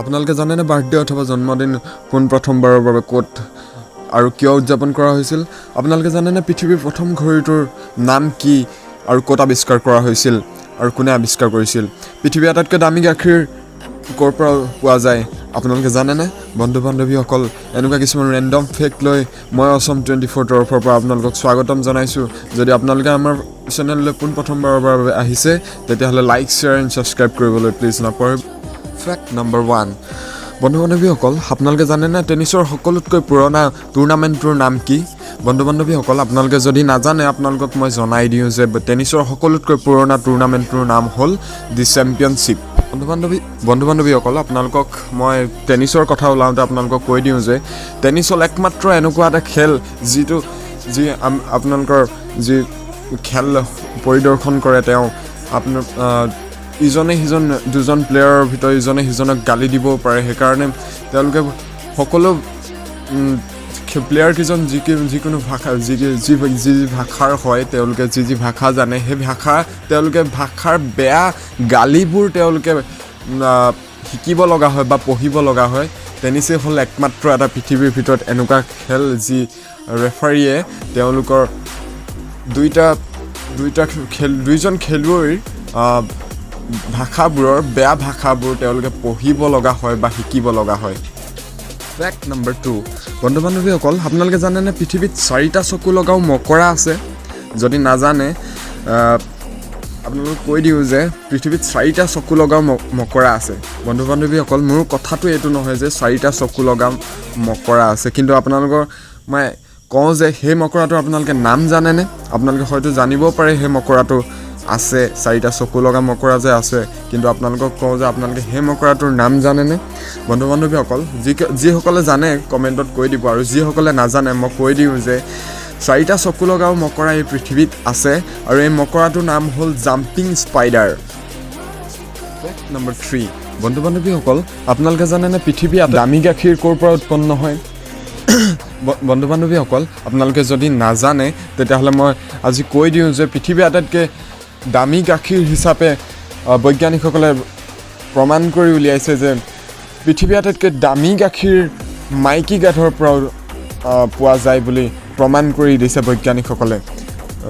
আপোনালোকে জানেনে বাৰ্থডে অথবা জন্মদিন কোন প্ৰথমবাৰৰ বাবে ক'ত আৰু কিয় উদযাপন কৰা হৈছিল? আপোনালোকে জানেনে পৃথিৱীৰ প্ৰথম ঘড়ীটোৰ নাম কি আৰু ক'ত আৱিষ্কাৰ কৰা হৈছিল আৰু কোনে আৱিষ্কাৰ কৰিছিল? পৃথিৱীৰ আটাইতকৈ দামী গাখীৰ ক'ৰ পৰা পোৱা যায় আপোনালোকে জানেনে? বন্ধু বান্ধৱীসকল, এনেকুৱা কিছুমান ৰেণ্ডম ফেক্ট লৈ মই AXOM 24 তৰফৰ পৰা আপোনালোকক স্বাগতম জনাইছোঁ। যদি আপোনালোকে আমাৰ চেনেললৈ পোনপ্ৰথমবাৰৰ বাবে আহিছে তেতিয়াহ'লে লাইক, শ্বেয়াৰ এণ্ড ছাবস্ক্ৰাইব কৰিবলৈ প্লিজ নকৰিব। ফেক্ট নম্বৰ 1, বন্ধু বান্ধৱীসকল, আপোনালোকে জানেনে টেনিছৰ সকলোতকৈ পুৰণা টুৰ্ণামেণ্টটোৰ নাম কি? বন্ধু বান্ধৱীসকল, আপোনালোকে যদি নাজানে আপোনালোকক মই জনাই দিওঁ যে টেনিছৰ সকলোতকৈ পুৰণা টুৰ্ণামেণ্টটোৰ নাম হ'ল দি চেম্পিয়নশ্বিপ। বন্ধু বান্ধৱীসকল, আপোনালোকক মই টেনিছৰ কথা ওলাওঁতে আপোনালোকক কৈ দিওঁ যে টেনিছ হ'ল একমাত্ৰ এনেকুৱা এটা খেল যি আপোনালোকৰ যি খেল পৰিদৰ্শন কৰে তেওঁ আপোনাৰ ইজনে সিজন দুজন প্লেয়াৰৰ ভিতৰত ইজনে সিজনক গালি দিবও পাৰে। সেইকাৰণে তেওঁলোকে সকলো প্লেয়াৰকেইজন যিকোনো ভাষা যি ভাষাৰ হয় তেওঁলোকে যি ভাষা জানে সেই তেওঁলোকে ভাষাৰ বেয়া গালিবোৰ তেওঁলোকে শিকিব লগা হয় বা পঢ়িব লগা হয়। টেনিছেই হ'ল একমাত্ৰ এটা পৃথিৱীৰ ভিতৰত এনেকুৱা খেল যি ৰেফাৰীয়ে তেওঁলোকৰ দুইজন খেলুৱৈৰ ভাষাবোৰৰ বেয়া ভাষাবোৰ তেওঁলোকে পঢ়িব লগা হয় বা শিকিব লগা হয়। ফেক্ট নম্বৰ 2, বন্ধু বান্ধৱীসকল, আপোনালোকে জানেনে পৃথিৱীত 4টা চকু লগাও মকৰা আছে? যদি নাজানে আপোনালোকক কৈ দিওঁ যে পৃথিৱীত 4টা চকু লগাও মকৰা আছে। বন্ধু বান্ধৱীসকল, মোৰ কথাটো এইটো নহয় যে 4টা চকু লগাও মকৰা আছে, কিন্তু আপোনালোকৰ মই কওঁ যে সেই মকৰাটোৰ আপোনালোকে নাম জানেনে? আপোনালোকে হয়তো জানিব পাৰে সেই মকৰাটো আছে, 4টা চকু লগা মকৰা যে আছে, কিন্তু আপোনালোকক কওঁ যে আপোনালোকে সেই মকৰাটোৰ নাম জানেনে? বন্ধু বান্ধৱীসকল, যিসকলে জানে কমেণ্টত কৈ দিব, আৰু যিসকলে নাজানে মই কৈ দিওঁ যে 4টা চকু লগাও মকৰা এই পৃথিৱীত আছে, আৰু এই মকৰাটোৰ নাম হ'ল জাম্পিং স্পাইডাৰ। ফেক্ট নম্বৰ 3, বন্ধু বান্ধৱীসকল, আপোনালোকে জানেনে পৃথিৱীৰ দামী গাখীৰ ক'ৰ পৰা উৎপন্ন হয়? বন্ধু বান্ধৱীসকল, আপোনালোকে যদি নাজানে তেতিয়াহ'লে মই আজি কৈ দিওঁ যে পৃথিৱীৰ আটাইতকৈ দামী গাখীৰ হিচাপে বৈজ্ঞানিকসকলে প্ৰমাণ কৰি উলিয়াইছে যে পৃথিৱীৰ আটাইতকৈ দামী গাখীৰ মাইকী গাধৰ পৰা পোৱা যায় বুলি প্ৰমাণ কৰি দিছে বৈজ্ঞানিকসকলে।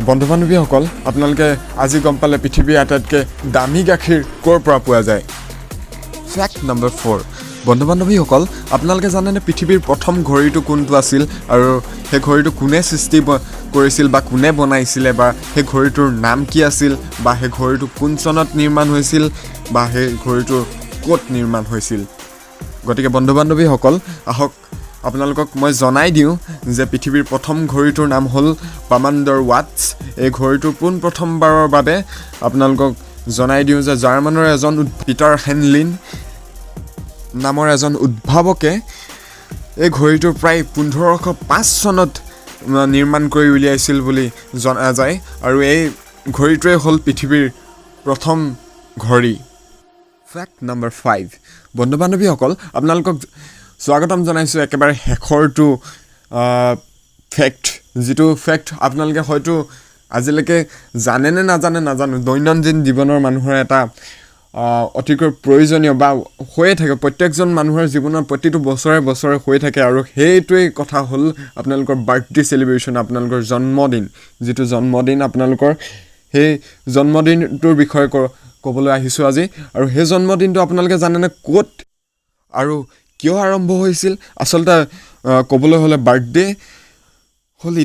বন্ধু বান্ধৱীসকল, আপোনালোকে আজি গম পালে পৃথিৱীৰ আটাইতকৈ দামী গাখীৰ ক'ৰ পৰা পোৱা যায়। ফেক্ট নম্বৰ 4, বন্ধু বান্ধৱীসকল, আপোনালোকে জানেনে পৃথিৱীৰ প্ৰথম ঘড়ীটো কোনটো আছিল আৰু সেই ঘড়ীটো কোনে সৃষ্টি কৰিছিল বা কোনে বনাইছিলে, বা সেই ঘড়ীটোৰ নাম কি আছিল, বা সেই ঘড়ীটো কোন চনত নিৰ্মাণ হৈছিল, বা সেই ঘড়ীটো ক'ত নিৰ্মাণ হৈছিল? গতিকে বন্ধু বান্ধৱীসকল, আহক আপোনালোকক মই জনাই দিওঁ যে পৃথিৱীৰ প্ৰথম ঘড়ীটোৰ নাম হ'ল পামাণ্ডাৰ ৱাটছ। এই ঘড়ীটোৰ পোনপ্ৰথমবাৰৰ বাবে আপোনালোকক জনাই দিওঁ যে জাৰ্মানৰ এজন পিটাৰ হেনলিন নামৰ এজন উদ্ভাৱকে এই ঘড়ীটো প্ৰায় 1505 চনত নিৰ্মাণ কৰি উলিয়াইছিল বুলি জনা যায়, আৰু এই ঘড়ীটোৱে হ'ল পৃথিৱীৰ প্ৰথম ঘড়ী। ফেক্ট নম্বৰ 5, বন্ধু বান্ধৱীসকল, আপোনালোকক স্বাগতম জনাইছোঁ একেবাৰে শেষৰটো ফেক্ট, যিটো ফেক্ট আপোনালোকে হয়তো আজিলৈকে জানেনে নাজানো। দৈনন্দিন জীৱনৰ মানুহৰ এটা অতিকৈ প্ৰয়োজনীয় বা হৈয়ে থাকে, প্ৰত্যেকজন মানুহৰ জীৱনত প্ৰতিটো বছৰে হৈ থাকে, আৰু সেইটোৱেই কথা হ'ল আপোনালোকৰ বাৰ্থডে চেলিব্ৰেশ্যন, আপোনালোকৰ জন্মদিন। যিটো জন্মদিন আপোনালোকৰ, সেই জন্মদিনটোৰ বিষয়ে ক'বলৈ আহিছোঁ আজি। আৰু সেই জন্মদিনটো আপোনালোকে জানেনে ক'ত আৰু কিয় আৰম্ভ হৈছিল? আচলতে ক'বলৈ হ'লে বাৰ্থডে হ'ল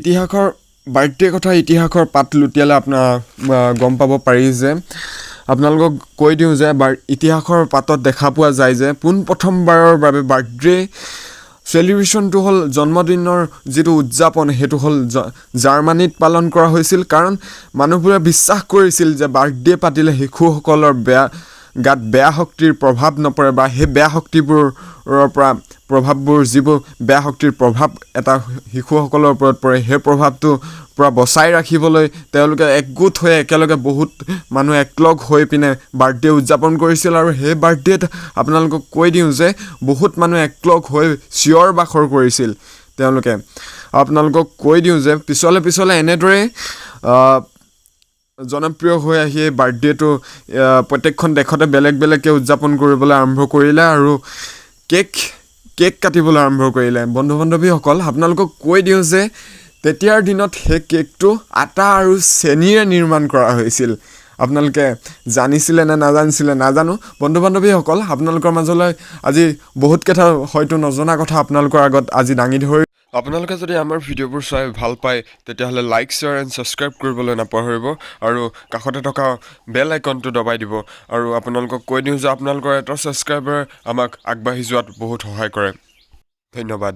বাৰ্থডে কথা ইতিহাসৰ পাত লুটিয়ালে আপোনাৰ গম পাব পাৰি যে আপোনালোকক কৈ দিওঁ যে ইতিহাসৰ পাতত দেখা পোৱা যায় যে পোনপ্ৰথমবাৰৰ বাবে বাৰ্থডে চেলিব্ৰেশ্যনটো হ'ল জন্মদিনৰ যিটো উদযাপন সেইটো হ'ল জাৰ্মানীত পালন কৰা হৈছিল, কাৰণ মানুহবোৰে বিশ্বাস কৰিছিল যে বাৰ্থডে পাতিলে শিশুসকলৰ গাত বেয়া শক্তিৰ প্ৰভাৱ নপৰে, বা সেই বেয়া শক্তিবোৰৰ পৰা যিবোৰ বেয়া শক্তিৰ প্ৰভাৱ এটা শিশুসকলৰ ওপৰত পৰে, সেই প্ৰভাৱটো পৰা বচাই ৰাখিবলৈ তেওঁলোকে একগোট হৈ একেলগে বহুত মানুহ একলগ হৈ পিনে বাৰ্থডে উদযাপন কৰিছিল। আৰু সেই বাৰ্থডেত আপোনালোকক কৈ দিওঁ যে বহুত মানুহ একলগ হৈ চিঞৰ বাখৰ কৰিছিল তেওঁলোকে। আপোনালোকক কৈ দিওঁ যে পিছলে এনেদৰে জনপ্ৰিয় হৈ আহি বাৰ্থডেটো প্ৰত্যেকখন দেশতে বেলেগকৈ উদযাপন কৰিবলৈ আৰম্ভ কৰিলে, আৰু কেক কাটিবলৈ আৰম্ভ কৰিলে। বন্ধু বান্ধৱীসকল আপোনালোকক কৈ দিওঁ যে তেতিয়াৰ দিনত সেই কেকটো আটা আৰু চেনিৰে নিৰ্মাণ কৰা হৈছিল। আপোনালোকে জানিছিলে নে নাজানিছিলে নাজানো। বন্ধু বান্ধৱীসকল আপোনালোকৰ মাজলৈ আজি বহুত কথা হয়তো নজনা কথা আপোনালোকৰ আগত আজি দাঙি ধৰি। আপোনালোকে যদি আমাৰ ভিডিঅ'বোৰ চাই ভাল পায় তেতিয়াহ'লে লাইক শ্বেয়াৰ এণ্ড ছাবস্ক্ৰাইব কৰিবলৈ নাপাহৰিব আৰু কাষতে থকা বেল আইকনটো দবাই দিব। আৰু আপোনালোকক কৈ দিওঁ যে আপোনালোকৰ এটা ছাবস্ক্ৰাইবাৰে আমাক আগবাঢ়ি যোৱাত বহুত সহায় কৰে। ধন্যবাদ।